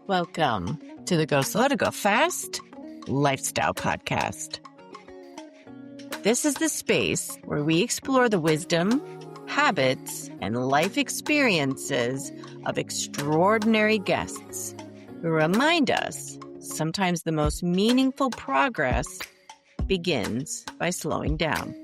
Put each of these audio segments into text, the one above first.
Welcome to the Go Slow to Go Fast Lifestyle Podcast. This is the space where we explore the wisdom, habits, and life experiences of extraordinary guests who remind us sometimes the most meaningful progress begins by slowing down.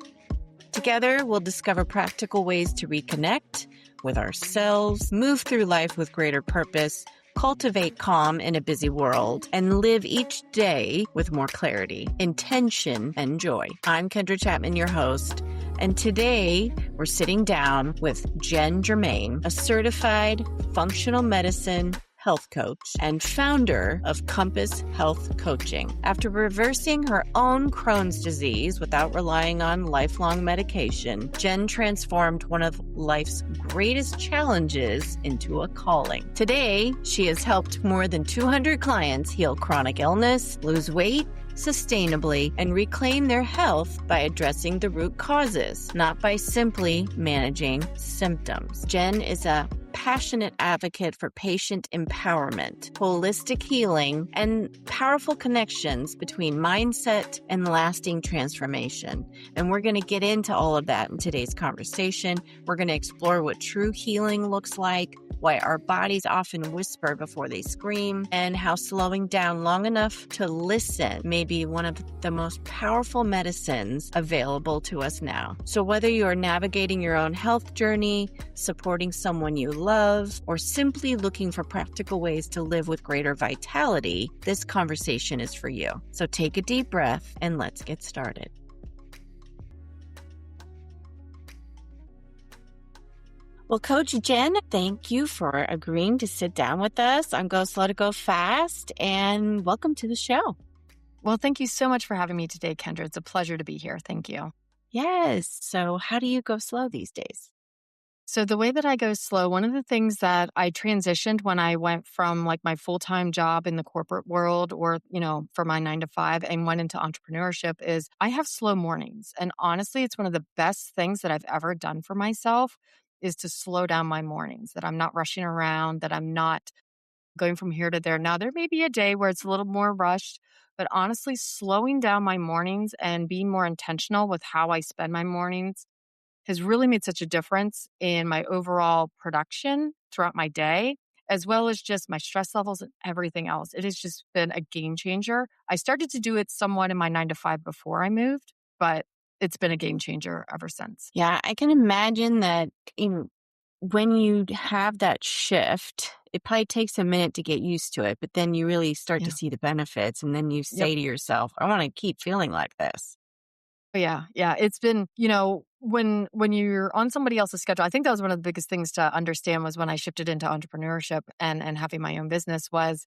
Together, we'll discover practical ways to reconnect with ourselves, move through life with greater purpose, cultivate calm in a busy world, and live each day with more clarity, intention, and joy. I'm Kendra Chapman, your host, and today we're sitting down with Germain, a certified functional medicine health coach and founder of Compass Health Coaching. After reversing her own Crohn's disease without relying on lifelong medication, Jen transformed one of life's greatest challenges into a calling. Today, she has helped more than 200 clients heal chronic illness, lose weight sustainably, and reclaim their health by addressing the root causes, not by simply managing symptoms. Jen is a passionate advocate for patient empowerment, holistic healing, and powerful connections between mindset and lasting transformation. And we're going to get into all of that in today's conversation. We're going to explore what true healing looks like, why our bodies often whisper before they scream, and how slowing down long enough to listen may be one of the most powerful medicines available to us now. So whether you are navigating your own health journey, supporting someone you love, or simply looking for practical ways to live with greater vitality, this conversation is for you. So take a deep breath and let's get started. Well, Coach Jen, thank you for agreeing to sit down with us on Go Slow to Go Fast, and welcome to the show. Well, thank you so much for having me today, Kendra. It's a pleasure to be here. Thank you. Yes. So how do you go slow these days? So the way that I go slow, one of the things that I transitioned when I went from like my full-time job in the corporate world or, for my 9 to 5 and went into entrepreneurship is I have slow mornings. And honestly, it's one of the best things that I've ever done for myself is to slow down my mornings, that I'm not rushing around, that I'm not going from here to there. Now, there may be a day where it's a little more rushed, but honestly, slowing down my mornings and being more intentional with how I spend my mornings has really made such a difference in my overall production throughout my day, as well as just my stress levels and everything else. It has just been a game changer. I started to do it somewhat in my 9 to 5 before I moved, but it's been a game changer ever since. Yeah, I can imagine that when you have that shift, it probably takes a minute to get used to it, but then you really start to see the benefits. And then you say to yourself, I want to keep feeling like this. Yeah. It's been, when you're on somebody else's schedule, I think that was one of the biggest things to understand was when I shifted into entrepreneurship and having my own business was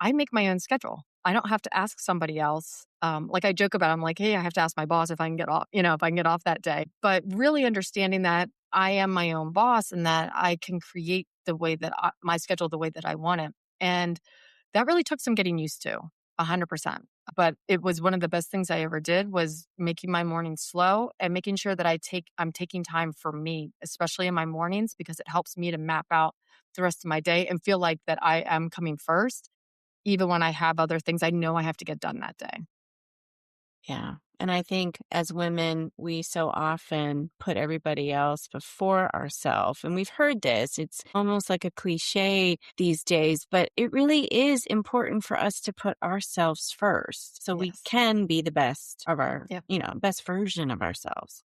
I make my own schedule. I don't have to ask somebody else. Like I joke about, I'm like, hey, I have to ask my boss if I can get off, if I can get off that day. But really understanding that I am my own boss and that I can create the way that my schedule, the way that I want it. And that really took some getting used to 100%. But it was one of the best things I ever did was making my mornings slow and making sure that I'm taking time for me, especially in my mornings, because it helps me to map out the rest of my day and feel like that I am coming first. Even when I have other things I know I have to get done that day. Yeah. And I think as women, we so often put everybody else before ourselves. And we've heard this. It's almost like a cliche these days, but it really is important for us to put ourselves first so we can be the best of our, best version of ourselves.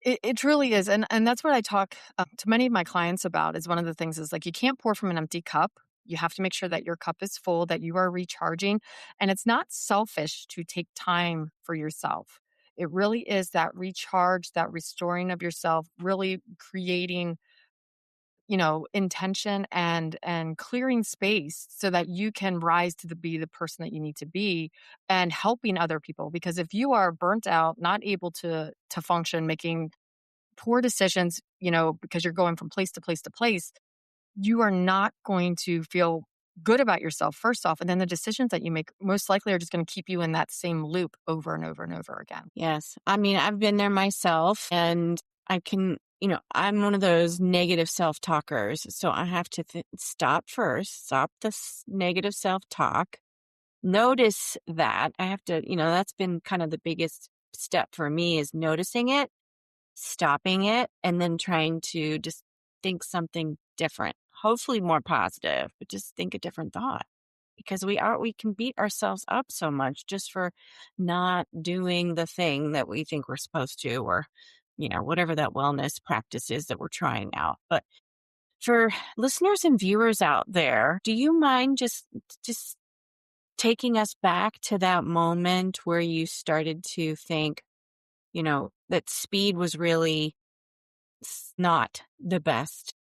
It truly is. And that's what I talk to many of my clients about is one of the things is like, you can't pour from an empty cup. You have to make sure that your cup is full, that you are recharging. And it's not selfish to take time for yourself. It really is that recharge, that restoring of yourself, really creating, intention and clearing space so that you can rise to be the person that you need to be and helping other people. Because if you are burnt out, not able to function, making poor decisions, because you're going from place to place to place, you are not going to feel good about yourself, first off. And then the decisions that you make most likely are just going to keep you in that same loop over and over and over again. Yes. I mean, I've been there myself and I can I'm one of those negative self-talkers. So I have to stop first, stop the negative self-talk, notice that. I have to, that's been kind of the biggest step for me is noticing it, stopping it, and then trying to just think something different, hopefully more positive, but just think a different thought. Because we can beat ourselves up so much just for not doing the thing that we think we're supposed to, or, whatever that wellness practice is that we're trying out. But for listeners and viewers out there, do you mind just taking us back to that moment where you started to think, that speed was really not the best,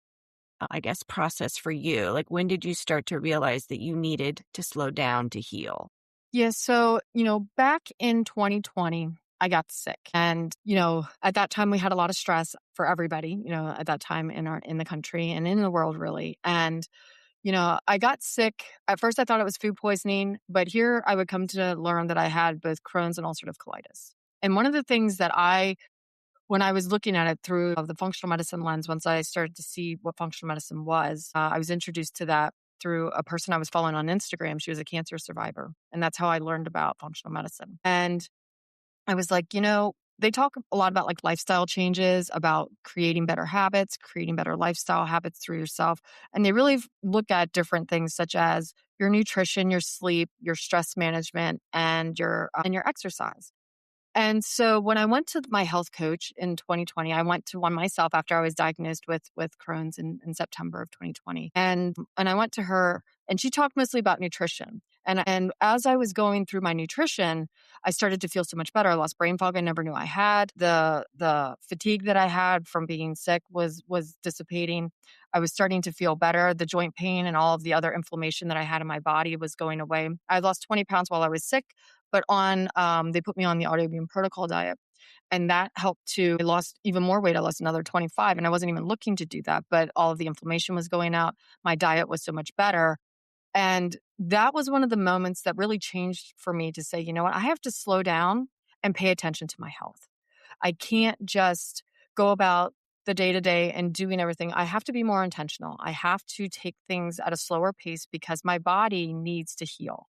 I guess, process for you? Like, when did you start to realize that you needed to slow down to heal? Yeah. So, back in 2020, I got sick. And, at that time we had a lot of stress for everybody, at that time in the country and in the world really. And, I got sick. At first I thought it was food poisoning, but here I would come to learn that I had both Crohn's and ulcerative colitis. And one of the things that when I was looking at it through the functional medicine lens, once I started to see what functional medicine was, I was introduced to that through a person I was following on Instagram. She was a cancer survivor. And that's how I learned about functional medicine. And I was like, they talk a lot about like lifestyle changes, about creating better habits, creating better lifestyle habits through yourself. And they really look at different things such as your nutrition, your sleep, your stress management, and your exercise. And so when I went to my health coach in 2020, I went to one myself after I was diagnosed with Crohn's in September of 2020. And I went to her and she talked mostly about nutrition. And as I was going through my nutrition, I started to feel so much better. I lost brain fog I never knew I had. The fatigue that I had from being sick was dissipating. I was starting to feel better. The joint pain and all of the other inflammation that I had in my body was going away. I lost 20 pounds while I was sick, but they put me on the autoimmune protocol diet. And that helped I lost even more weight. I lost another 25 and I wasn't even looking to do that, but all of the inflammation was going out. My diet was so much better. And that was one of the moments that really changed for me to say, you know what, I have to slow down and pay attention to my health. I can't just go about the day to day and doing everything. I have to be more intentional. I have to take things at a slower pace because my body needs to heal.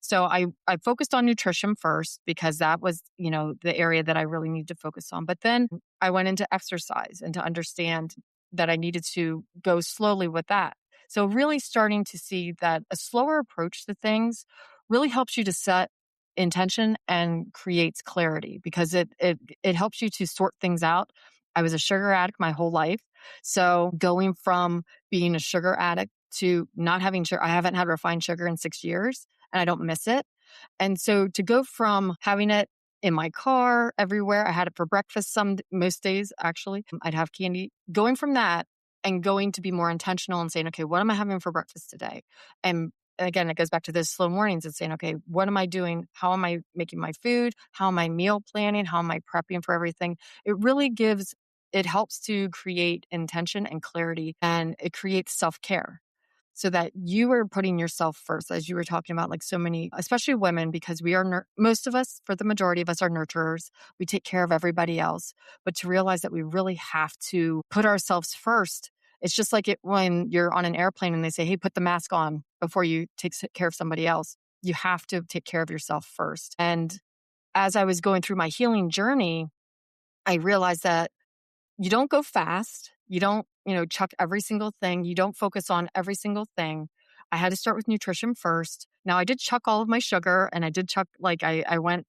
So I focused on nutrition first because that was, the area that I really need to focus on. But then I went into exercise and to understand that I needed to go slowly with that. So really starting to see that a slower approach to things really helps you to set intention and creates clarity because it helps you to sort things out. I was a sugar addict my whole life. So going from being a sugar addict to not having sugar, I haven't had refined sugar in 6 years and I don't miss it. And so to go from having it in my car everywhere, I had it for breakfast most days actually. I'd have candy. Going from that and going to be more intentional and saying, okay, what am I having for breakfast today? And again, it goes back to those slow mornings and saying, okay, what am I doing? How am I making my food? How am I meal planning? How am I prepping for everything? It helps to create intention and clarity, and it creates self-care so that you are putting yourself first, as you were talking about, like so many, especially women, because we are, most of us, for the majority of us, are nurturers. We take care of everybody else. But to realize that we really have to put ourselves first. It's just like when you're on an airplane and they say, hey, put the mask on before you take care of somebody else. You have to take care of yourself first. And as I was going through my healing journey, I realized that you don't go fast. You don't, chuck every single thing. You don't focus on every single thing. I had to start with nutrition first. Now I did chuck all of my sugar and I did chuck, I went,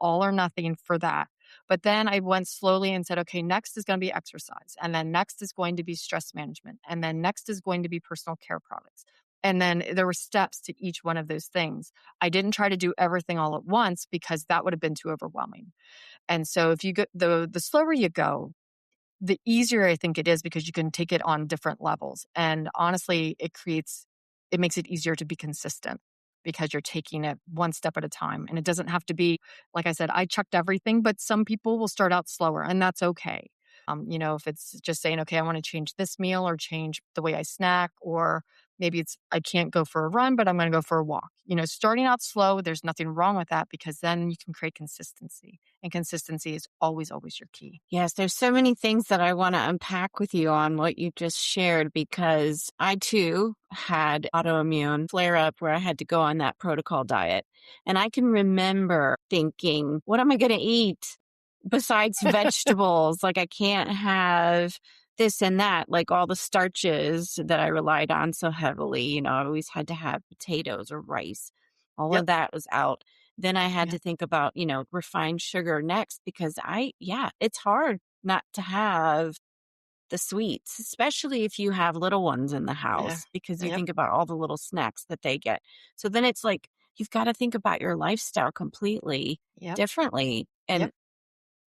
all or nothing for that. But then I went slowly and said, okay, next is going to be exercise. And then next is going to be stress management. And then next is going to be personal care products. And then there were steps to each one of those things. I didn't try to do everything all at once because that would have been too overwhelming. And so if you go, the slower you go, the easier I think it is because you can take it on different levels. And honestly, it makes it easier to be consistent because you're taking it one step at a time. And it doesn't have to be, like I said, I chucked everything, but some people will start out slower and that's okay. If it's just saying, okay, I want to change this meal or change the way I snack or Maybe it's I can't go for a run, but I'm going to go for a walk. Starting out slow, there's nothing wrong with that because then you can create consistency. And consistency is always, always your key. Yes, there's so many things that I want to unpack with you on what you just shared because I too had autoimmune flare up where I had to go on that protocol diet. And I can remember thinking, what am I going to eat besides vegetables? Like I can't have this and that, like all the starches that I relied on so heavily. I always had to have potatoes or rice. All Yep. of that was out. Then I had Yeah. to think about, refined sugar next because it's hard not to have the sweets, especially if you have little ones in the Yeah. house because you Yep. think about all the little snacks that they get. So then it's like you've got to think about your lifestyle completely Yep. differently. And Yep.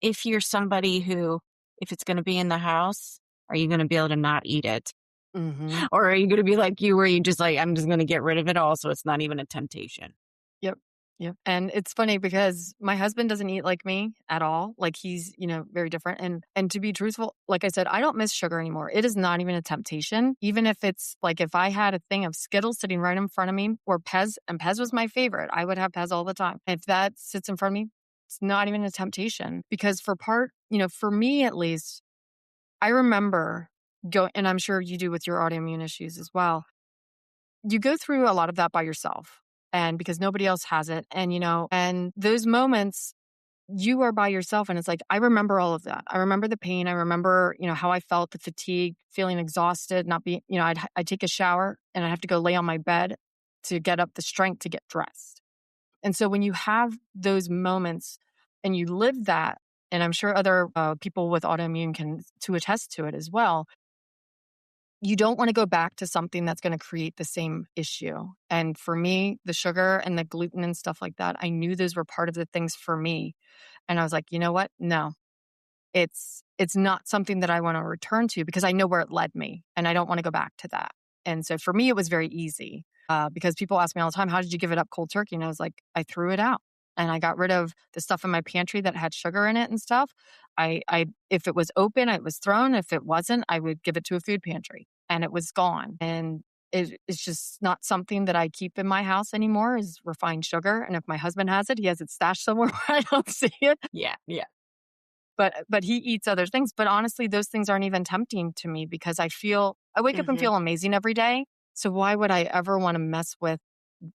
if you're somebody who, if it's going to be in the house, are you going to be able to not eat it? Hmm. Or are you going to be like you, where you just like, I'm just going to get rid of it all so it's not even a temptation? Yep. Yep. And it's funny because my husband doesn't eat like me at all. Like he's, very different. And to be truthful, like I said, I don't miss sugar anymore. It is not even a temptation. Even if it's like if I had a thing of Skittles sitting right in front of me or Pez, and Pez was my favorite, I would have Pez all the time. If that sits in front of me, it's not even a temptation. Because for me at least, I remember and I'm sure you do with your autoimmune issues as well. You go through a lot of that by yourself and because nobody else has it. And those moments you are by yourself. And it's like, I remember all of that. I remember the pain. I remember, how I felt, the fatigue, feeling exhausted, not being, I'd take a shower and I'd have to go lay on my bed to get up the strength to get dressed. And so when you have those moments and you live that, and I'm sure other people with autoimmune can to attest to it as well, you don't want to go back to something that's going to create the same issue. And for me, the sugar and the gluten and stuff like that, I knew those were part of the things for me. And I was like, you know what? No, it's not something that I want to return to because I know where it led me and I don't want to go back to that. And so for me, it was very easy because people ask me all the time, how did you give it up cold turkey? And I was like, I threw it out and I got rid of the stuff in my pantry that had sugar in it and stuff. If it was open, it was thrown. If it wasn't, I would give it to a food pantry and it was gone. And it's just not something that I keep in my house anymore is refined sugar. And if my husband has it, he has it stashed somewhere where I don't see it. Yeah. Yeah. But he eats other things. But honestly, those things aren't even tempting to me because I wake up and Hmm. feel amazing every day. So why would I ever want to mess with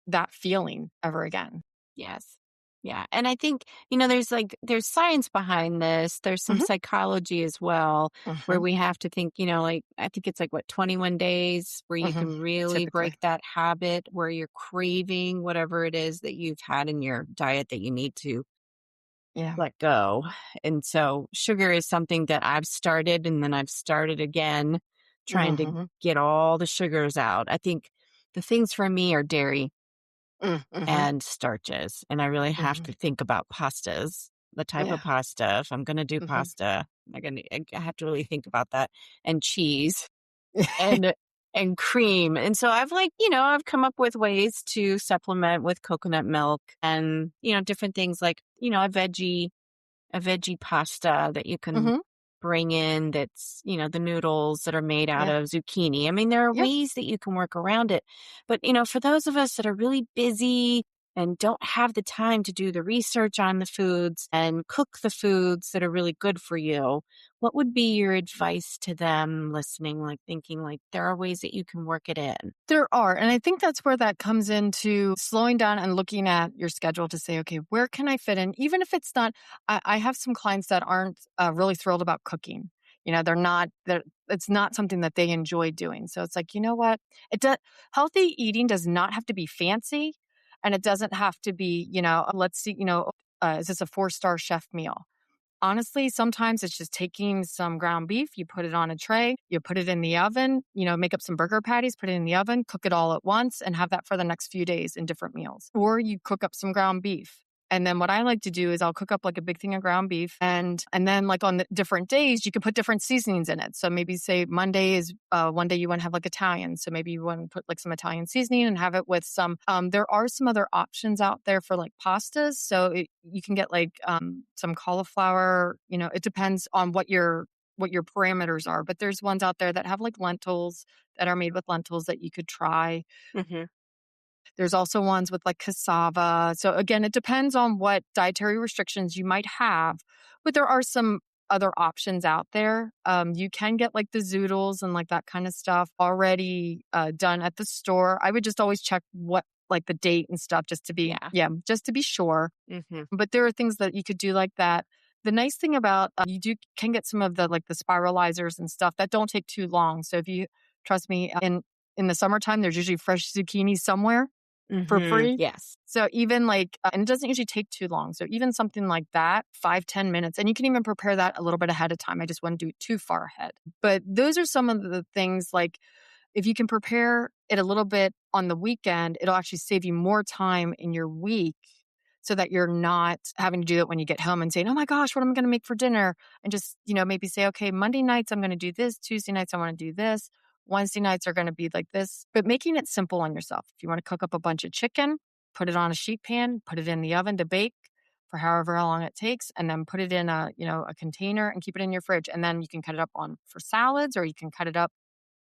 that feeling ever again? Yes. Yeah. And I think, there's science behind this. There's some Hmm. psychology as well, where Hmm. we have to think, like, I think it's like what, 21 days where you Hmm. can really break Typically. that habit where you're craving whatever it is that you've had in your diet that you need to Yeah. let go. And so sugar is something that I've started and then I've started again trying to Hmm. get all the sugars out. I think the things for me are dairy Hmm. and starches. And I really have Hmm. to think about pastas, the type Yeah. of pasta. If I'm going to do Hmm. pasta, I have to really think about that. And cheese and cream. And so I've come up with ways to supplement with coconut milk and, different things like, a veggie pasta that you can Hmm. bring in that's, the noodles that are made out Yeah. of zucchini. I mean, there are Yep. ways that you can work around it. But, for those of us that are really busy and don't have the time to do the research on the foods and cook the foods that are really good for you, what would be your advice to them listening, like thinking like there are ways that you can work it in? There are. And I think that's where that comes into slowing down and looking at your schedule to say, okay, where can I fit in? Even if it's not, I have some clients that aren't really thrilled about cooking. It's not something that they enjoy doing. So it's like, you know what? Healthy eating does not have to be fancy and it doesn't have to be, let's see, is this a 4-star chef meal? Honestly, sometimes it's just taking some ground beef, you put it on a tray, you put it in the oven, make up some burger patties, put it in the oven, cook it all at once, and have that for the next few days in different meals. Or you cook up some ground beef. And then what I like to do is I'll cook up like a big thing of ground beef and then like on the different days you could put different seasonings in it. So maybe say Monday is one day you want to have like Italian. So maybe you want to put like some Italian seasoning and have it with some there are some other options out there for like pastas. So you can get like some cauliflower, it depends on what your parameters are, but there's ones out there that have like lentils, that are made with lentils that you could try. Hmm. There's also ones with like cassava. So again, it depends on what dietary restrictions you might have, but there are some other options out there. You can get like the zoodles and like that kind of stuff already done at the store. I would just always check what like the date and stuff just to be, Yeah. yeah, just to be sure. Hmm. But there are things that you could do like that. The nice thing about you can get some of the like the spiralizers and stuff that don't take too long. So if you trust me, in the summertime, there's usually fresh zucchini somewhere for Hmm. free. Yes. So even like, and it doesn't usually take too long. So even something like that, 5-10 minutes, and you can even prepare that a little bit ahead of time. I just wouldn't do it too far ahead. But those are some of the things like if you can prepare it a little bit on the weekend, it'll actually save you more time in your week so that you're not having to do it when you get home and saying, oh my gosh, what am I going to make for dinner? And just, maybe say, okay, Monday nights, I'm going to do this. Tuesday nights, I want to do this. Wednesday nights are going to be like this, but making it simple on yourself. If you want to cook up a bunch of chicken, put it on a sheet pan, put it in the oven to bake for however long it takes, and then put it in a container and keep it in your fridge. And then you can cut it up on for salads, or you can cut it up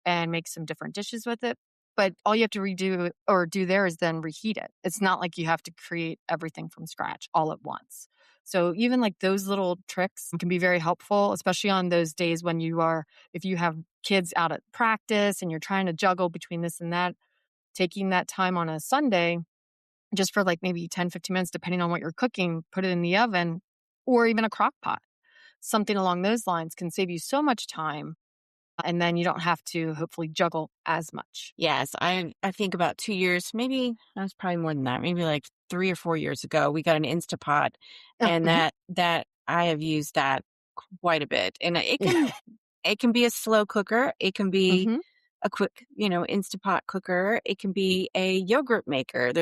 and make some different dishes with it. But all you have to redo or do there is then reheat it. It's not like you have to create everything from scratch all at once. So even like those little tricks can be very helpful, especially on those days when if you have kids out at practice and you're trying to juggle between this and that, taking that time on a Sunday just for like maybe 10-15 minutes, depending on what you're cooking, put it in the oven or even a crock pot. Something along those lines can save you so much time, and then you don't have to hopefully juggle as much. Yes. I think about 2 years, maybe that was probably more than that, maybe like 3 or 4 years ago, we got an Instapot, Oh, and mhm. that I have used that quite a bit. And Yeah. it can be a slow cooker. It can be Mhm. a quick, Instapot cooker. It can be a yogurt maker.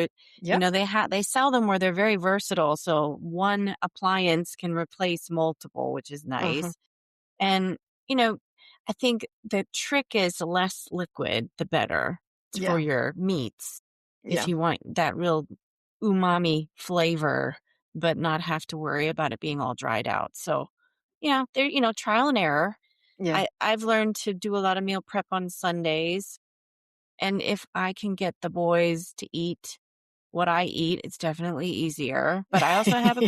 Yep. They sell them where they're very versatile. So one appliance can replace multiple, which is Mhm. nice. And, you know, I think the trick is less liquid, the better for Yeah. your meats. If Yeah. you want that real umami flavor, but not have to worry about it being all dried out. So, yeah, there, trial and error. Yeah. I've learned to do a lot of meal prep on Sundays. And if I can get the boys to eat what I eat, it's definitely easier. But I also have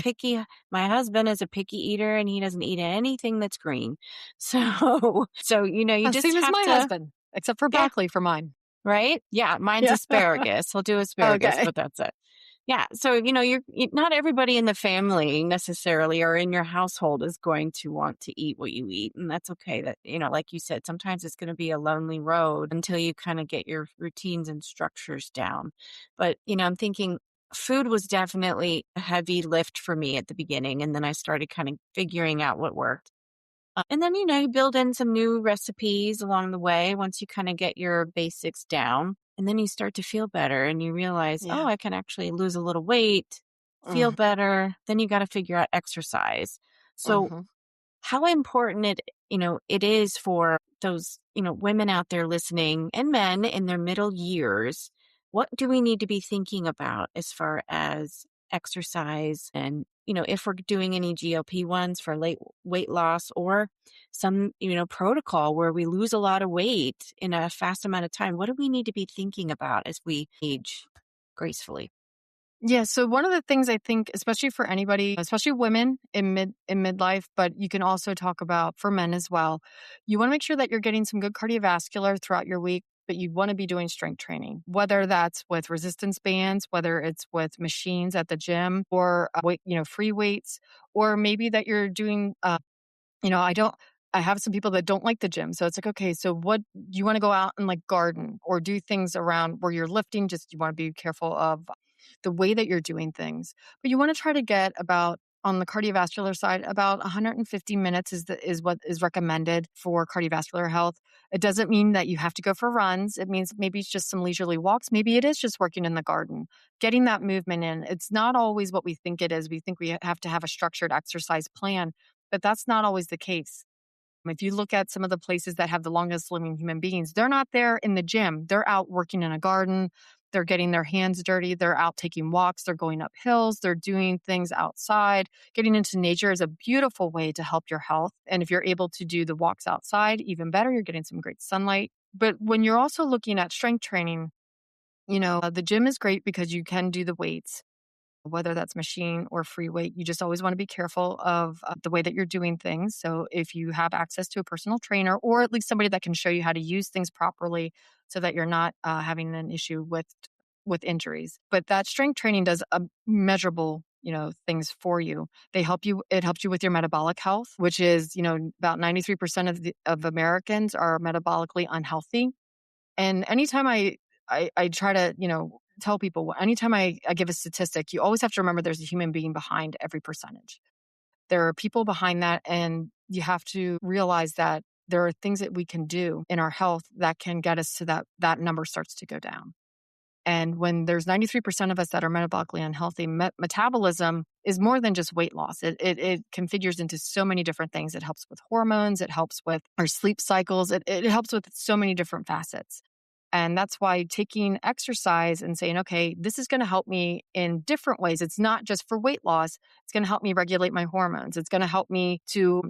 my husband is a picky eater, and he doesn't eat anything that's green. So, you just Same as have my to, husband, except for yeah, broccoli for mine. right? Yeah, mine's Yeah. asparagus. He'll do asparagus, Okay. but that's it. Yeah. So, not everybody in the family necessarily or in your household is going to want to eat what you eat. And that's okay. That, like you said, sometimes it's going to be a lonely road until you kind of get your routines and structures down. But, I'm thinking food was definitely a heavy lift for me at the beginning. And then I started kind of figuring out what worked. And then, you build in some new recipes along the way once you kind of get your basics down. And then you start to feel better and you realize, oh, Yeah. I can actually lose a little weight, feel Mhm. better. Then you got to figure out exercise. So Mhm. how important it is for those, women out there listening and men in their middle years. What do we need to be thinking about as far as exercise and, if we're doing any GLP ones for late weight loss or some, protocol where we lose a lot of weight in a fast amount of time? What do we need to be thinking about as we age gracefully? Yeah, so one of the things I think, especially for anybody, especially women in midlife, but you can also talk about for men as well, you want to make sure that you're getting some good cardiovascular throughout your week, but you want to be doing strength training, whether that's with resistance bands, whether it's with machines at the gym or free weights, or maybe that you're doing I have some people that don't like the gym. So it's like, okay, so what you want to go out and like garden or do things around where you're lifting, just you want to be careful of the way that you're doing things. But you want to try to get about on the cardiovascular side, about 150 minutes is what is recommended for cardiovascular health. It doesn't mean that you have to go for runs. It means maybe it's just some leisurely walks. Maybe it is just working in the garden, getting that movement in. It's not always what we think it is. We think we have to have a structured exercise plan, but that's not always the case. If you look at some of the places that have the longest living human beings, they're not there in the gym. They're out working in a garden. They're getting their hands dirty. They're out taking walks. They're going up hills. They're doing things outside. Getting into nature is a beautiful way to help your health. And if you're able to do the walks outside, even better, you're getting some great sunlight. But when you're also looking at strength training, the gym is great because you can do the weights, whether that's machine or free weight. You just always want to be careful of the way that you're doing things. So if you have access to a personal trainer or at least somebody that can show you how to use things properly so that you're not having an issue with injuries. But that strength training does measurable, things for you. It helps you with your metabolic health, which is, about 93% of Americans are metabolically unhealthy. And anytime I try to, tell people, anytime I give a statistic, you always have to remember there's a human being behind every percentage. There are people behind that, and you have to realize that there are things that we can do in our health that can get us to that number starts to go down. And when there's 93% of us that are metabolically unhealthy, metabolism is more than just weight loss. It configures into so many different things. It helps with hormones. It helps with our sleep cycles. It helps with so many different facets. And that's why taking exercise and saying, okay, this is going to help me in different ways. It's not just for weight loss. It's going to help me regulate my hormones. It's going to help me to,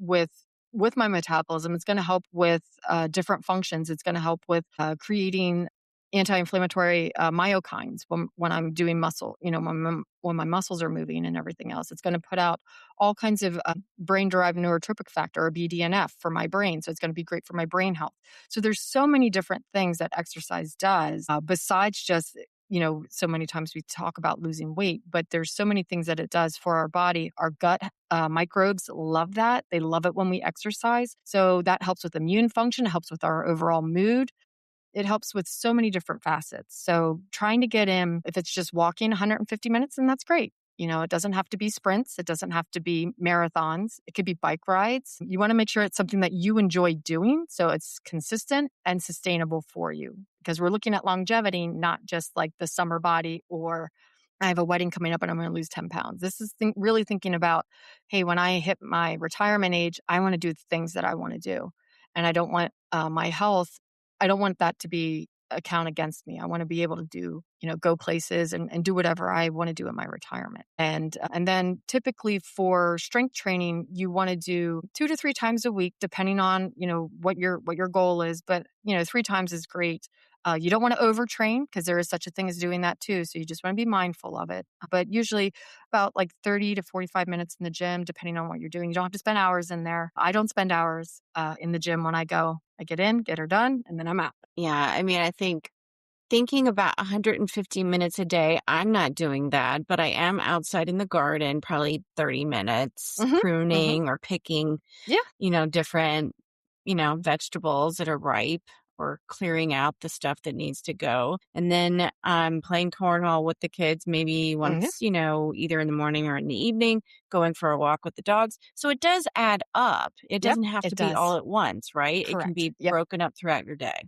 with my metabolism. It's going to help with different functions. It's going to help with creating anti-inflammatory myokines when I'm doing muscle, when my muscles are moving and everything else. It's going to put out all kinds of brain-derived neurotropic factor or BDNF for my brain. So it's going to be great for my brain health. So there's so many different things that exercise does besides just, so many times we talk about losing weight, but there's so many things that it does for our body. Our gut microbes love that. They love it when we exercise. So that helps with immune function, helps with our overall mood. It helps with so many different facets. So trying to get in, if it's just walking 150 minutes, then that's great. It doesn't have to be sprints. It doesn't have to be marathons. It could be bike rides. You want to make sure it's something that you enjoy doing. So it's consistent and sustainable for you because we're looking at longevity, not just like the summer body or I have a wedding coming up and I'm going to lose 10 pounds. This is really thinking about, hey, when I hit my retirement age, I want to do the things that I want to do. And I don't want my health, I don't want that to be a count against me. I want to be able to do, go places and do whatever I want to do in my retirement. And then typically for strength training, you want to do 2 to 3 times a week, depending on, what your goal is. But, 3 times is great. You don't want to overtrain because there is such a thing as doing that too. So you just want to be mindful of it. But usually about like 30 to 45 minutes in the gym, depending on what you're doing. You don't have to spend hours in there. I don't spend hours in the gym when I go. I get in, get her done, and then I'm out. Yeah. I mean, I think thinking about 150 minutes a day, I'm not doing that, but I am outside in the garden, probably 30 minutes Mm-hmm. Mm-hmm. pruning or picking, Yeah. different, vegetables that are ripe or clearing out the stuff that needs to go. And then I'm playing cornhole with the kids, maybe Yeah. once, either in the morning or in the evening, going for a walk with the dogs. So it does add up. It Yep. doesn't have It to be all does. at once, right? It can Correct. be Yep. broken up throughout your day.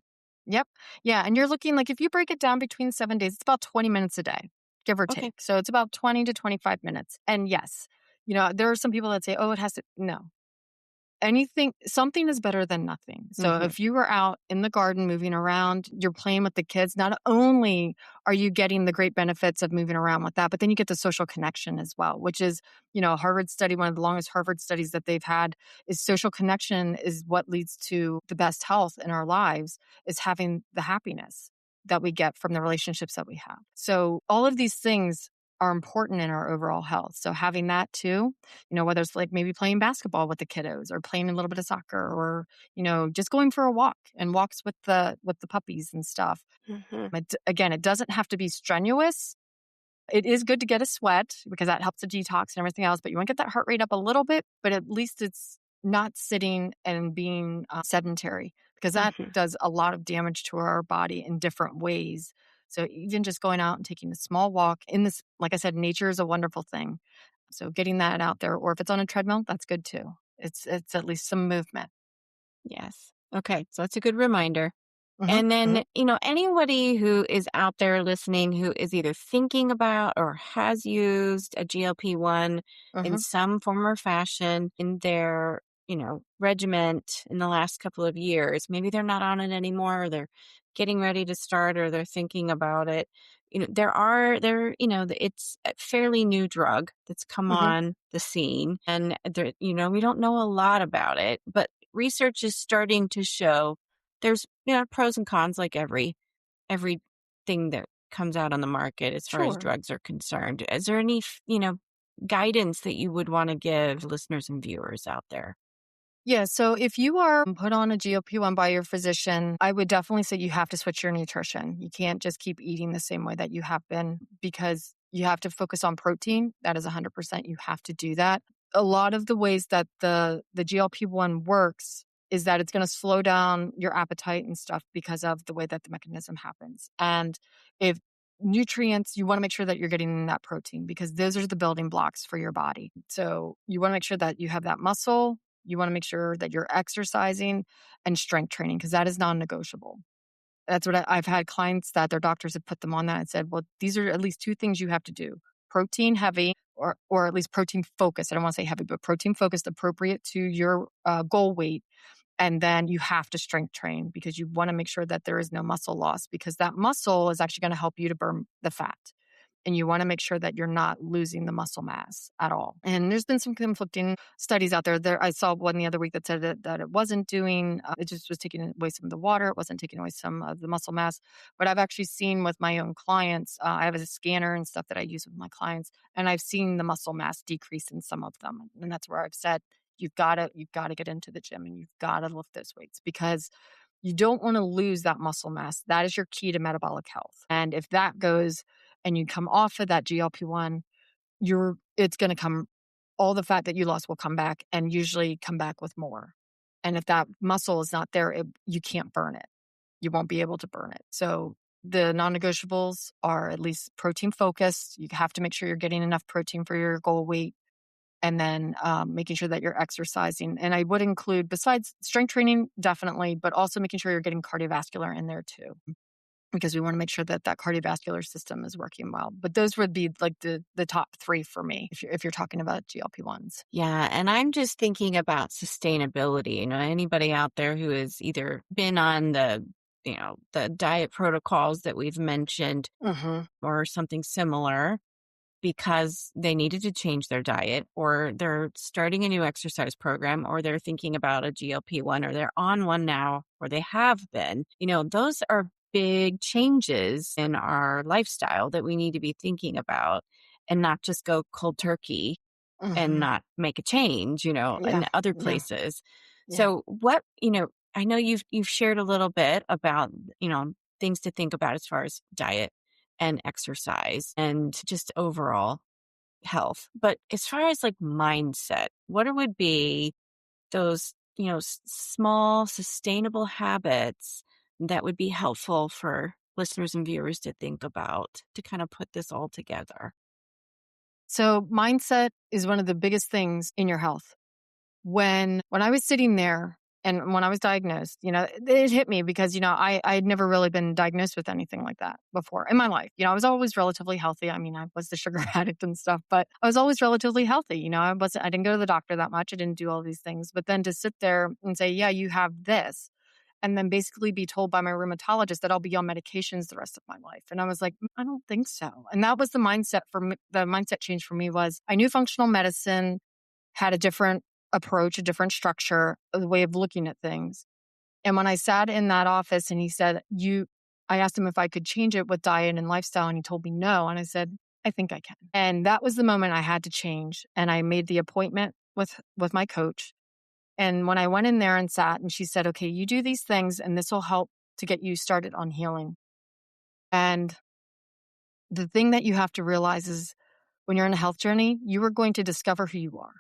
Yep. Yeah. And you're looking like if you break it down between 7 days, it's about 20 minutes a day, give or Okay. take. So it's about 20 to 25 minutes. And yes, there are some people that say, oh, it has to. No, something is better than nothing. So Hmm. if you are out in the garden moving around, you're playing with the kids, not only are you getting the great benefits of moving around with that, but then you get the social connection as well, which is, a Harvard study, one of the longest Harvard studies that they've had is social connection is what leads to the best health in our lives is having the happiness that we get from the relationships that we have. So all of these things are important in our overall health. So having that too, whether it's like maybe playing basketball with the kiddos or playing a little bit of soccer or, just going for a walk and walks with the puppies and stuff. Hmm. Again, it doesn't have to be strenuous. It is good to get a sweat because that helps the detox and everything else, but you want to get that heart rate up a little bit, but at least it's not sitting and being sedentary because that Hmm. does a lot of damage to our body in different ways. So even just going out and taking a small walk in this, like I said, nature is a wonderful thing. So getting that out there, or if it's on a treadmill, that's good too. It's at least some movement. Yes. Okay. So that's a good reminder. Hmm. And Hmm. then, anybody who is out there listening who is either thinking about or has used a GLP-1 in Hmm. some form or fashion in their, regiment in the last couple of years, maybe they're not on it anymore, or they're getting ready to start, or they're thinking about it. It's a fairly new drug that's come Hmm. on the scene, and there, we don't know a lot about it, but research is starting to show there's, pros and cons like everything that comes out on the market as far as Sure. drugs are concerned. Is there any, guidance that you would want to give listeners and viewers out there? Yeah. So if you are put on a GLP-1 by your physician, I would definitely say you have to switch your nutrition. You can't just keep eating the same way that you have been because you have to focus on protein. That is 100%. You have to do that. A lot of the ways that the GLP-1 works is that it's going to slow down your appetite and stuff because of the way that the mechanism happens. And if nutrients, you want to make sure that you're getting that protein because those are the building blocks for your body. So you want to make sure that you have that muscle. You want to make sure that you're exercising and strength training because that is non-negotiable. That's what I've had clients that their doctors have put them on that and said, well, these are at least two things you have to do. Protein heavy or at least protein focused. I don't want to say heavy, but protein focused appropriate to your goal weight. And then you have to strength train because you want to make sure that there is no muscle loss because that muscle is actually going to help you to burn the fat. And you want to make sure that you're not losing the muscle mass at all. And there's been some conflicting studies out there. I saw one the other week that said that it wasn't doing, it just was taking away some of the water. It wasn't taking away some of the muscle mass. But I've actually seen with my own clients, I have a scanner and stuff that I use with my clients, and I've seen the muscle mass decrease in some of them. And that's where I've said, you've got to get into the gym and you've got to lift those weights because you don't want to lose that muscle mass. That is your key to metabolic health. And if that goes and you come off of that GLP-1, it's going to come, all the fat that you lost will come back and usually come back with more. And if that muscle is not there, you can't burn it. You won't be able to burn it. So the non-negotiables are at least protein focused. You have to make sure you're getting enough protein for your goal weight. And then making sure that you're exercising. And I would include, besides strength training, definitely, but also making sure you're getting cardiovascular in there too, because we want to make sure that that cardiovascular system is working well. But those would be like the top three for me if you're talking about GLP-1s. Yeah, and I'm just thinking about sustainability. Anybody out there who has either been on the diet protocols that we've mentioned Mm-hmm. or something similar because they needed to change their diet, or they're starting a new exercise program, or they're thinking about a GLP-1, or they're on one now, or they have been. Those are big changes in our lifestyle that we need to be thinking about and not just go cold turkey and Mm-hmm. not make a change, Yeah. in other Yeah. places. Yeah. So I know you've shared a little bit about, things to think about as far as diet and exercise and just overall health. But as far as like mindset, what would be those, small sustainable habits that would be helpful for listeners and viewers to think about to kind of put this all together? So mindset is one of the biggest things in your health. When I was sitting there and when I was diagnosed, it hit me because, I had never really been diagnosed with anything like that before in my life. I was always relatively healthy. I mean, I was the sugar addict and stuff, but I was always relatively healthy. I didn't go to the doctor that much. I didn't do all these things. But then to sit there and say, yeah, you have this, and then basically be told by my rheumatologist that I'll be on medications the rest of my life. And I was like, I don't think so. And that was the mindset for me. The mindset change for me was I knew functional medicine had a different approach, a different structure, a way of looking at things. And when I sat in that office and he said, I asked him if I could change it with diet and lifestyle. And he told me no. And I said, I think I can. And that was the moment I had to change. And I made the appointment with my coach. And when I went in there and sat and she said, okay, you do these things and this will help to get you started on healing. And the thing that you have to realize is when you're in a health journey, you are going to discover who you are.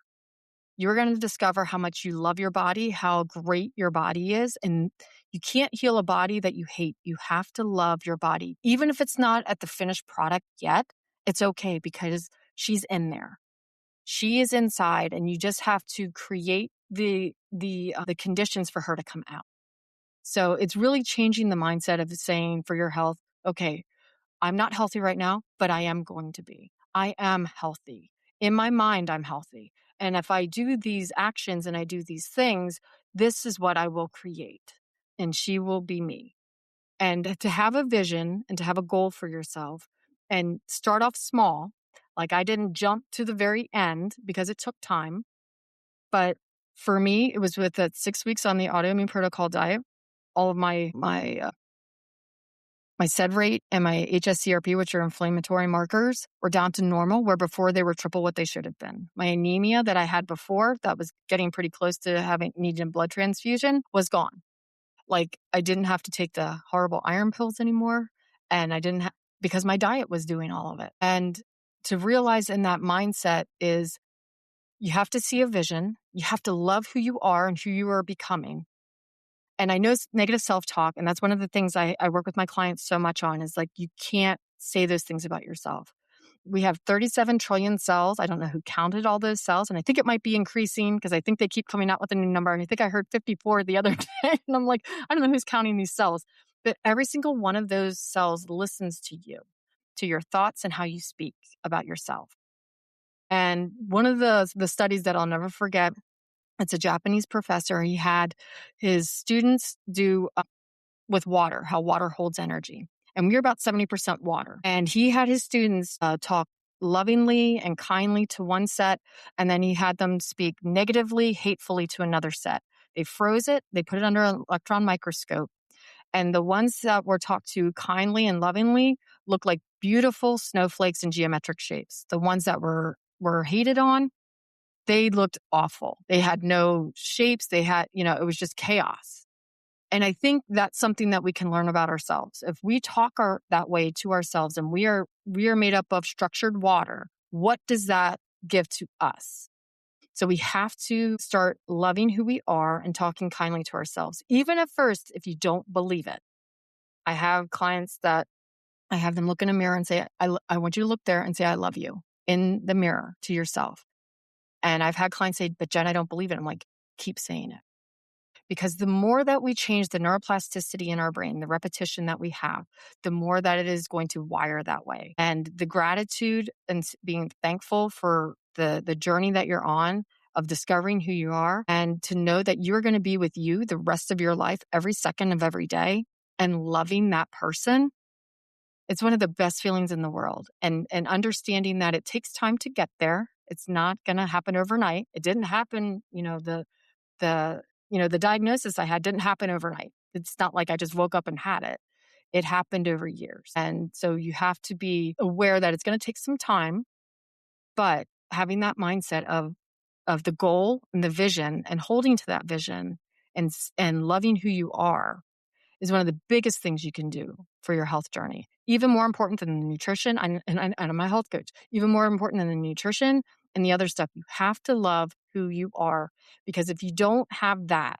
You're going to discover how much you love your body, how great your body is. And you can't heal a body that you hate. You have to love your body. Even if it's not at the finished product yet, it's okay because she's in there. She is inside and you just have to create the conditions for her to come out. So it's really changing the mindset of saying for your health, okay, I'm not healthy right now, but I am going to be. I am healthy. In my mind, I'm healthy. And if I do these actions and I do these things, this is what I will create. And she will be me. And to have a vision and to have a goal for yourself and start off small, like I didn't jump to the very end because it took time. But for me, it was with that 6 weeks on the autoimmune protocol diet. all of my SED rate and my HSCRP, which are inflammatory markers, were down to normal, where before they were triple what they should have been. My anemia that I had before, that was getting pretty close to having needing a blood transfusion, was gone. Like, I didn't have to take the horrible iron pills anymore, and I didn't because my diet was doing all of it. And to realize in that mindset is you have to see a vision, you have to love who you are and who you are becoming. And I know negative self-talk, and that's one of the things I work with my clients so much on is like, you can't say those things about yourself. We have 37 trillion cells. I don't know who counted all those cells, and I think it might be increasing because I think they keep coming out with a new number. And I think I heard 54 the other day, and I'm like, I don't know who's counting these cells. But every single one of those cells listens to you, to your thoughts and how you speak about yourself. And one of the studies that I'll never forget, it's a Japanese professor. He had his students do with water, how water holds energy. And we're about 70% water. And he had his students talk lovingly and kindly to one set, and then he had them speak negatively, hatefully to another set. They froze it, they put it under an electron microscope. And the ones that were talked to kindly and lovingly looked like beautiful snowflakes in geometric shapes. The ones that were hated on, they looked awful. They had no shapes. They had, it was just chaos. And I think that's something that we can learn about ourselves. If we talk that way to ourselves and we are made up of structured water, what does that give to us? So we have to start loving who we are and talking kindly to ourselves, even at first, if you don't believe it. I have clients that I have them look in a mirror and say, I want you to look there and say, I love you in the mirror to yourself. And I've had clients say, but Jen, I don't believe it. I'm like, keep saying it. Because the more that we change the neuroplasticity in our brain, the repetition that we have, the more that it is going to wire that way. And the gratitude and being thankful for the journey that you're on of discovering who you are, and to know that you're going to be with you the rest of your life, every second of every day, and loving that person. It's one of the best feelings in the world. And understanding that it takes time to get there. It's not going to happen overnight. It didn't happen, the diagnosis I had didn't happen overnight. It's not like I just woke up and had it. It happened over years. And so you have to be aware that it's going to take some time, but having that mindset of the goal and the vision and holding to that vision and loving who you are is one of the biggest things you can do for your health journey. Even more important than the nutrition, and I'm a health coach, even more important than the nutrition and the other stuff. You have to love who you are, because if you don't have that,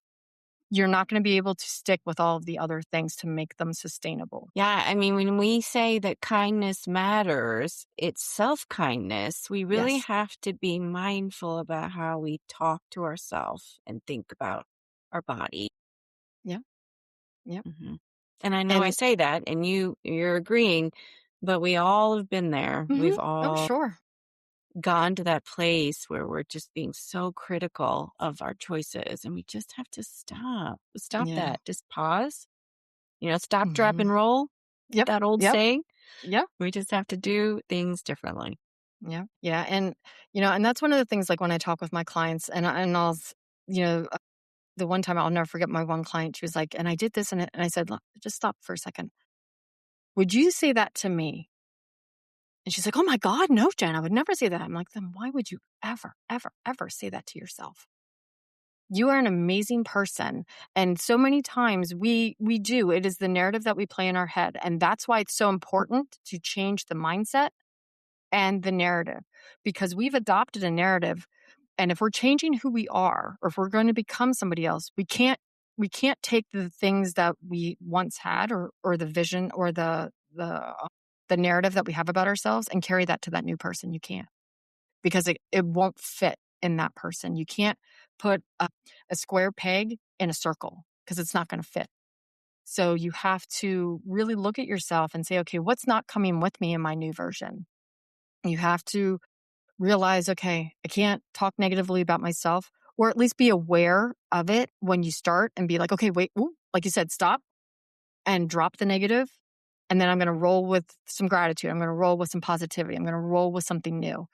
you're not going to be able to stick with all of the other things to make them sustainable. Yeah, I mean, when we say that kindness matters, it's self-kindness. We really Yes. have to be mindful about how we talk to ourselves and think about our body. Yeah. Yeah. Mhm. And I know I say that, and you're agreeing, but we all have been there. We've Oh, all sure. gone to that place where we're just being so critical of our choices, and we just have to stop Yeah. that. Just pause, stop, drop, hmm and roll, Yep. that old Yep. saying. Yep. We just have to do things differently. Yeah. Yeah. And that's one of the things, like when I talk with my clients and you know, uh, the one time I'll never forget my one client, she was like, and I did this and I said, "Look, just stop for a second. Would you say that to me?" And she's like, "Oh my God, no, Jen, I would never say that." I'm like, then why would you ever, ever, ever say that to yourself? You are an amazing person. And so many times we do. It is the narrative that we play in our head. And that's why it's so important to change the mindset and the narrative, because we've adopted a narrative. And if we're changing who we are, or if we're going to become somebody else, we can't take the things that we once had, or the vision, or the narrative that we have about ourselves, and carry that to that new person. You can't, because it won't fit in that person. You can't put a square peg in a circle, because it's not going to fit. So you have to really look at yourself and say, okay, what's not coming with me in my new version? You have to realize, okay, I can't talk negatively about myself, or at least be aware of it when you start, and be like, okay, wait, ooh, like you said, stop and drop the negative. And then I'm going to roll with some gratitude. I'm going to roll with some positivity. I'm going to roll with something new,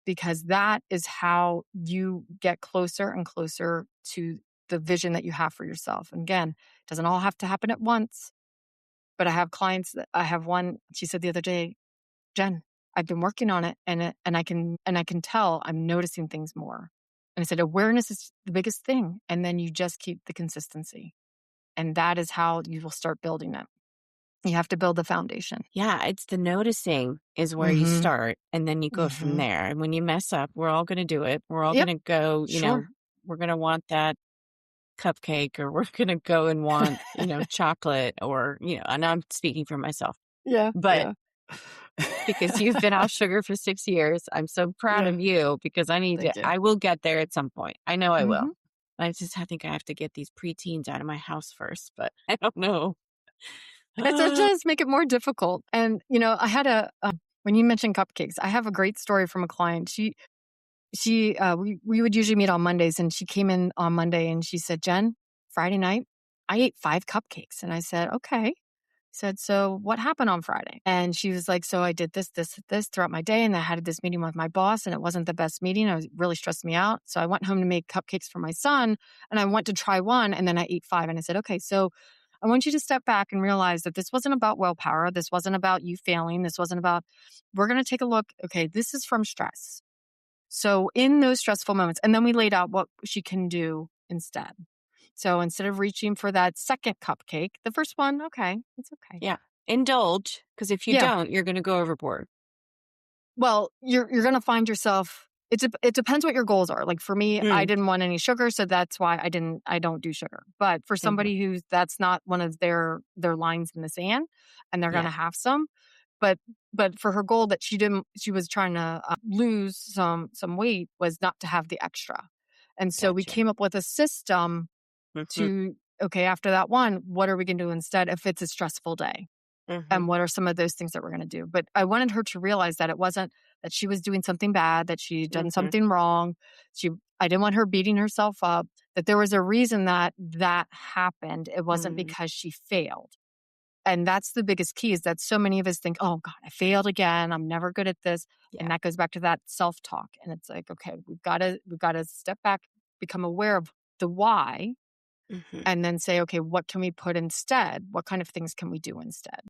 because that is how you get closer and closer to the vision that you have for yourself. And again, it doesn't all have to happen at once. But I have clients that I have one, she said the other day, Jen, I've been working on it and I can tell I'm noticing things more. And I said, awareness is the biggest thing. And then you just keep the consistency. And that is how you will start building it. You have to build the foundation. Yeah, it's the noticing is where you Mm-hmm. start, and then you go from Mm-hmm. there. And when you mess up, we're all going to do it. We're all going Yep. to go, Sure. we're going to want that cupcake, or we're going to go and want, chocolate, or, and I'm speaking for myself, Yeah. but Yeah. because you've been off sugar for 6 years, I'm so proud Yeah. of you, because Thank you. I will get there at some point. I know I will. Mm-hmm. I think I have to get these preteens out of my house first, but I don't know. It does make it more difficult. And, I had when you mentioned cupcakes, I have a great story from a client. We would usually meet on Mondays, and she came in on Monday and she said, Jen, Friday night, I ate 5 cupcakes. And I said, okay. Said, so what happened on Friday? And she was like, so I did this throughout my day. And I had this meeting with my boss, and it wasn't the best meeting. It really stressed me out. So I went home to make cupcakes for my son, and I went to try one, and then I ate 5. And I said, okay, so I want you to step back and realize that this wasn't about willpower. This wasn't about you failing. This wasn't about, we're going to take a look. Okay, this is from stress. So in those stressful moments, and then we laid out what she can do instead. So instead of reaching for that second cupcake, the first one, okay, it's okay. Yeah. Indulge, because if you Yeah. don't, you're going to go overboard. Well, you're going to find yourself, it depends what your goals are. Like for me, I didn't want any sugar, so that's why I don't do sugar. But for somebody who's, that's not one of their lines in the sand, and they're going Yeah. to have some. But for her goal that she was trying to lose some weight, was not to have the extra. And so we Gotcha. came up with a system Mm-hmm. to, okay, after that one, what are we going to do instead if it's a stressful day? Mm-hmm. And what are some of those things that we're going to do? But I wanted her to realize that it wasn't that she was doing something bad, that she'd done Mm-hmm. something wrong. I didn't want her beating herself up, that there was a reason that happened. It wasn't Mm-hmm. because she failed. And that's the biggest key, is that so many of us think, oh God, I failed again. I'm never good at this. Yeah. And that goes back to that self-talk. And it's like, okay, we've got to step back, become aware of the why, Mm-hmm. and then say, okay, what can we put instead? What kind of things can we do instead?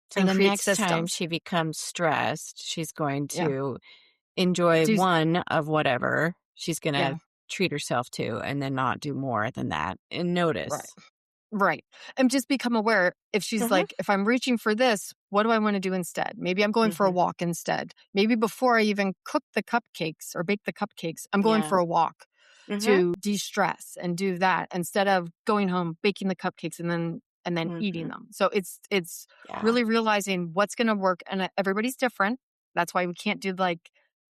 So And the create next time systems. she becomes stressed, she's going Yeah. to enjoy Do, one of whatever she's going to yeah. treat herself to, and then not do more than that, and Right. notice. Right. And just become aware, if she's Mm-hmm. like, if I'm reaching for this, what do I want to do instead? Maybe I'm going for a Mm-hmm. walk instead. Maybe before I even cook the cupcakes or bake the cupcakes, I'm going Yeah. for a walk Mm-hmm. to de-stress and do that, instead of going home, baking the cupcakes, and then eating Mm-hmm. them. So it's Yeah. really realizing what's going to work. And everybody's different. That's why we can't do like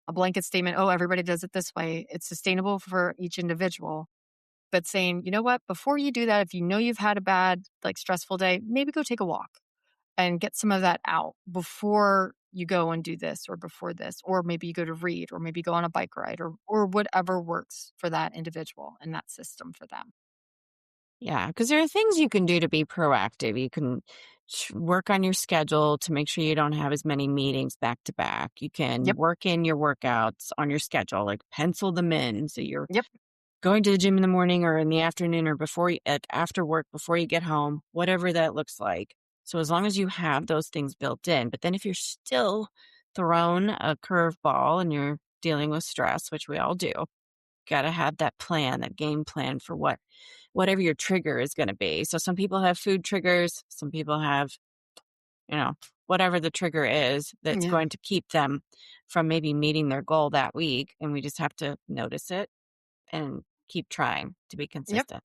a blanket statement. Oh, everybody does it this way. It's sustainable for each individual. But saying, you know what, before you do that, if you know you've had a bad, like stressful day, maybe go take a walk and get some of that out before you go and do this, or before this, or maybe you go to read, or maybe go on a bike ride, or whatever works for that individual and that system for them. Yeah, because there are things you can do to be proactive. You can work on your schedule to make sure you don't have as many meetings back to back. You can Yep. work in your workouts on your schedule, like pencil them in. So you're Yep. going to the gym in the morning or in the afternoon, or after work, before you get home, whatever that looks like. So as long as you have those things built in. But then if you're still thrown a curveball and you're dealing with stress, which we all do, got to have that plan, that game plan for whatever your trigger is going to be. So some people have food triggers, some people have, whatever the trigger is that's Yeah. going to keep them from maybe meeting their goal that week. And we just have to notice it and keep trying to be Yep. consistent.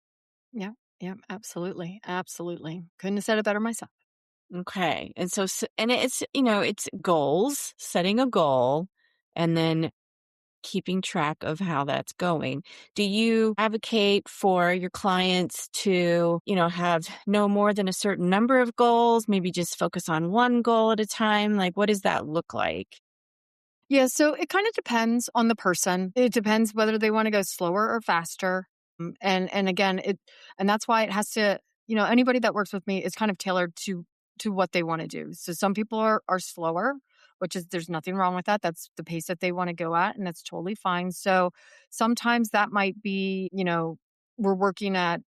Yep. Yep. Absolutely. Absolutely. Couldn't have said it better myself. Okay. And and it's goals, setting a goal, and then keeping track of how that's going. Do you advocate for your clients to, have no more than a certain number of goals, maybe just focus on one goal at a time? Like, what does that look like? Yeah, so it kind of depends on the person. It depends whether they want to go slower or faster. And again, and that's why it has to, anybody that works with me is kind of tailored to what they want to do. So some people are slower, which is, there's nothing wrong with that. That's the pace that they want to go at, and that's totally fine. So sometimes that might be, we're working at,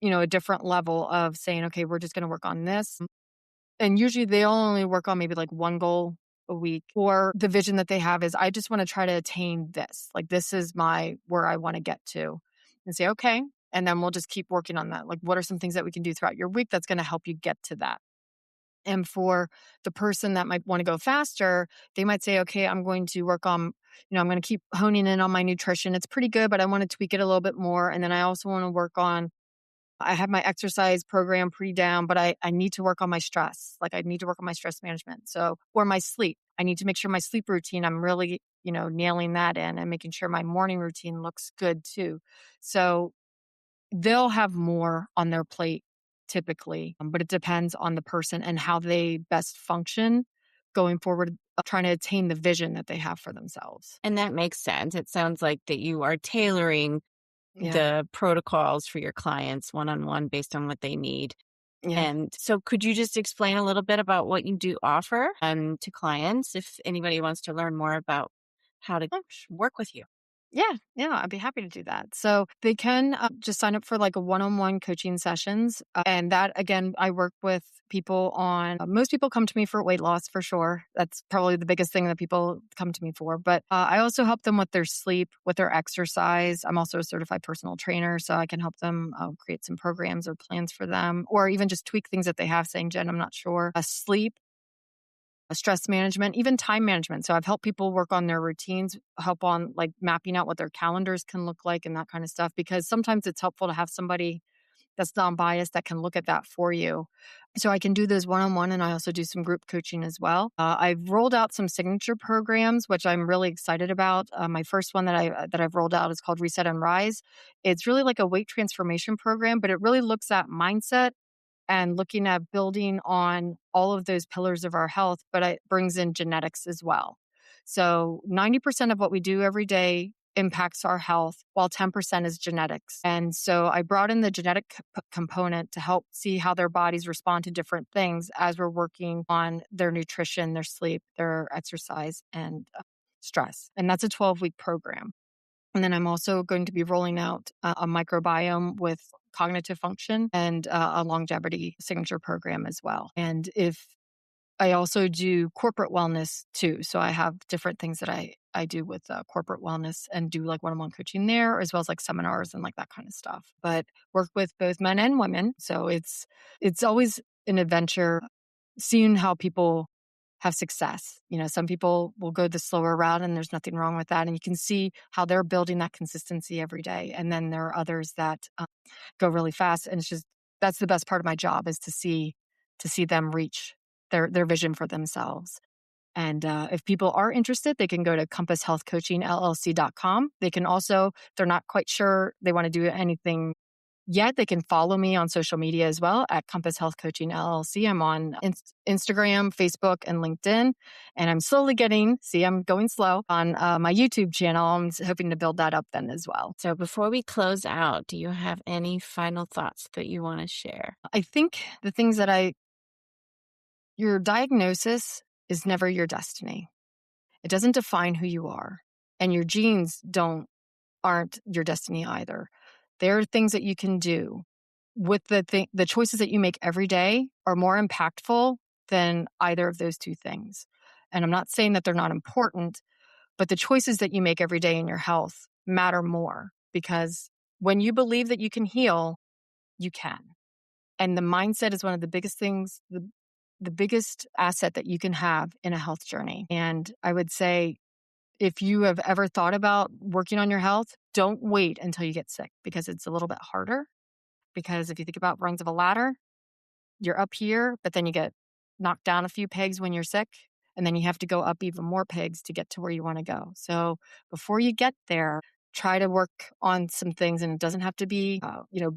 a different level of saying, okay, we're just going to work on this. And usually they'll only work on maybe like one goal a week, or the vision that they have is, I just want to try to attain this. Like, this is where I want to get to, and say, okay. And then we'll just keep working on that. Like, what are some things that we can do throughout your week that's going to help you get to that? And for the person that might want to go faster, they might say, okay, I'm going to work on, I'm going to keep honing in on my nutrition. It's pretty good, but I want to tweak it a little bit more. And then I also want to work on, I have my exercise program pretty down, but I need to work on my stress. Like, I need to work on my stress management. So, or my sleep. I need to make sure my sleep routine, I'm really, nailing that in and making sure my morning routine looks good too. So they'll have more on their plate typically, but it depends on the person and how they best function going forward, trying to attain the vision that they have for themselves. And that makes sense. It sounds like that you are tailoring Yeah. the protocols for your clients one-on-one based on what they need. Yeah. And so could you just explain a little bit about what you do offer to clients if anybody wants to learn more about how to work with you? Yeah, I'd be happy to do that. So they can just sign up for like a one-on-one coaching sessions. And that, again, I work with people on, most people come to me for weight loss for sure. That's probably the biggest thing that people come to me for. But I also help them with their sleep, with their exercise. I'm also a certified personal trainer, so I can help them create some programs or plans for them, or even just tweak things that they have, saying, Jen, I'm not sure. Sleep, stress management, even time management. So I've helped people work on their routines, help on like mapping out what their calendars can look like and that kind of stuff, because sometimes it's helpful to have somebody that's non-biased that can look at that for you. So I can do those one-on-one, and I also do some group coaching as well. I've rolled out some signature programs, which I'm really excited about. My first one that I've rolled out is called Reset and Rise. It's really like a weight transformation program, but it really looks at mindset and looking at building on all of those pillars of our health, but it brings in genetics as well. So 90% of what we do every day impacts our health, while 10% is genetics. And so I brought in the genetic component to help see how their bodies respond to different things as we're working on their nutrition, their sleep, their exercise, and stress. And that's a 12-week program. And then I'm also going to be rolling out a microbiome with cognitive function and a longevity signature program as well. And if I also do corporate wellness too. So I have different things that I do with corporate wellness and do like one-on-one coaching there, as well as like seminars and like that kind of stuff. But work with both men and women. So it's always an adventure seeing how people have success. Some people will go the slower route, and there's nothing wrong with that. And you can see how they're building that consistency every day. And then there are others that go really fast. And that's the best part of my job, is to see them reach their vision for themselves. And if people are interested, they can go to compasshealthcoachingllc.com. They can also, if they're not quite sure they want to do anything yet, they can follow me on social media as well at Compass Health Coaching LLC. I'm on Instagram, Facebook, and LinkedIn. And I'm I'm going slow on my YouTube channel. I'm hoping to build that up then as well. So before we close out, do you have any final thoughts that you want to share? I think the things your diagnosis is never your destiny. It doesn't define who you are. And your genes aren't your destiny either. There are things that you can do with the choices that you make every day are more impactful than either of those two things. And I'm not saying that they're not important, but the choices that you make every day in your health matter more, because when you believe that you can heal, you can. And the mindset is one of the biggest things, the biggest asset that you can have in a health journey. And I would say, if you have ever thought about working on your health, don't wait until you get sick, because it's a little bit harder. Because if you think about rungs of a ladder, you're up here, but then you get knocked down a few pegs when you're sick, and then you have to go up even more pegs to get to where you want to go. So before you get there, try to work on some things, and it doesn't have to be,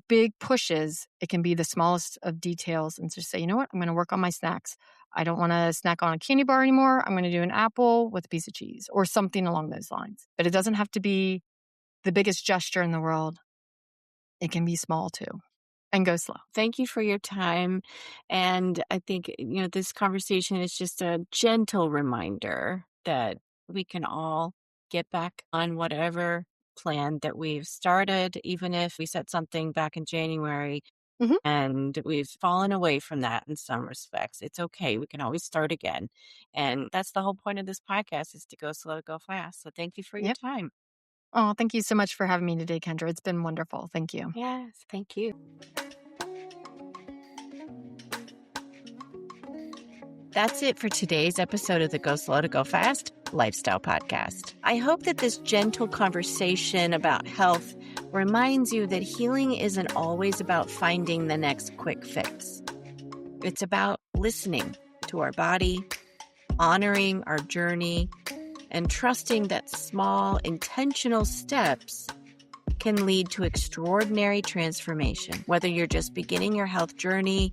big pushes. It can be the smallest of details, and just say, you know what, I'm going to work on my snacks. I don't want to snack on a candy bar anymore. I'm going to do an apple with a piece of cheese or something along those lines. But it doesn't have to be the biggest gesture in the world. It can be small too, and go slow. Thank you for your time. And I think, this conversation is just a gentle reminder that we can all get back on whatever plan that we've started, even if we set something back in January Mhm. and we've fallen away from that in some respects. It's okay. We can always start again. And that's the whole point of this podcast, is to go slow, to go fast. So thank you for your Yep. time. Oh, thank you so much for having me today, Kendra. It's been wonderful. Thank you. Yes, thank you. That's it for today's episode of the Go Slow to Go Fast Lifestyle Podcast. I hope that this gentle conversation about health reminds you that healing isn't always about finding the next quick fix. It's about listening to our body, honoring our journey, and trusting that small, intentional steps can lead to extraordinary transformation, whether you're just beginning your health journey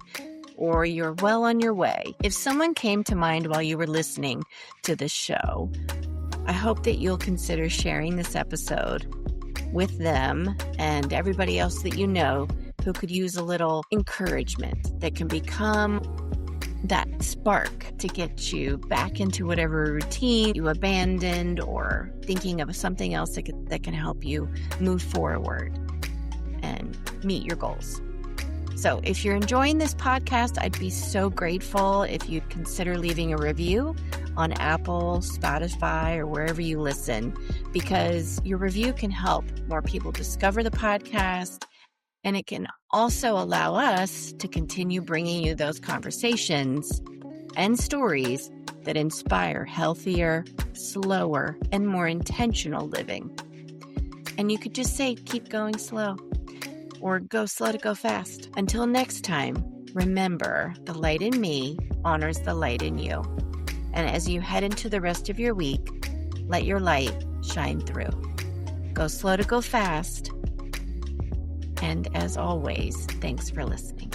or you're well on your way. If someone came to mind while you were listening to this show, I hope that you'll consider sharing this episode with them and everybody else that you know who could use a little encouragement that can become that spark to get you back into whatever routine you abandoned, or thinking of something else that can help you move forward and meet your goals. So if you're enjoying this podcast, I'd be so grateful if you'd consider leaving a review on Apple, Spotify, or wherever you listen, because your review can help more people discover the podcast, and it can also allow us to continue bringing you those conversations and stories that inspire healthier, slower, and more intentional living. And you could just say, keep going slow, or go slow to go fast. Until next time, remember, the light in me honors the light in you. And as you head into the rest of your week, let your light shine through. Go slow to go fast. And as always, thanks for listening.